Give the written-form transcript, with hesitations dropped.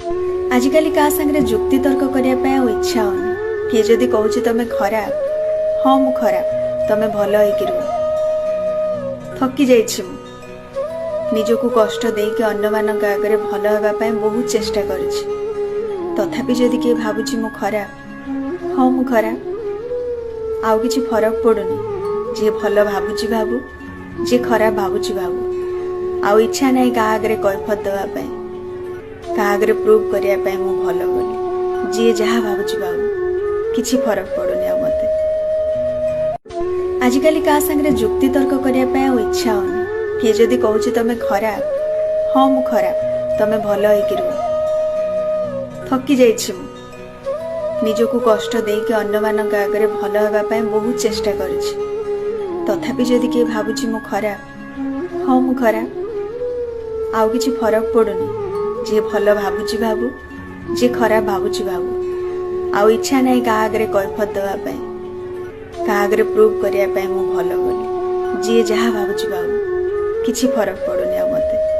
आजिकल क्या सांगे जुक्ति तर्क करने इच्छा होनी किए जदि कहूँ तुम खराब हाँ मु खराब तमें भल हो थकी जाइछि निजको कष्ट देके अन्य मानक आगे भल होगापाई बहुत चेष्टा करिछि तथापि जदि किए भावुछि मु खराब हाँ मु खराब आउ किछि फरक पड़ुनी जे भल भावुछि भावु जे खराब भावुछि भावु आउ इच्छा नहीं क्या आगे कैफत देवाई क्या आगे प्रूव करने मु भल बोली जी जहाँ भावुछि भावु किछि फरक पड़ुनी आ मते आजिकल क्या सांगे जुक्ति तर्क करने इच्छा होनी किए जदि कहूँ तुम खराब हाँ मु खराब तमें भल हो थकी जाइछि निजको कष्ट देके अन्य मानक आगे भल होगापाई बहुत चेष्टा करिछि तथापि जदि किए भावुछि मु खराब हाँ मु खराब आउ किछि फरक पड़ुनी जे भल भावुछि भावु जे खराब भावुछि भावु आउ इच्छा नहीं क्या आगे कैफत देवाई क्या आगे प्रूव करने मु भल बोली जी जहाँ भावुछि भावु किछि फरक पड़ुनी आ मते।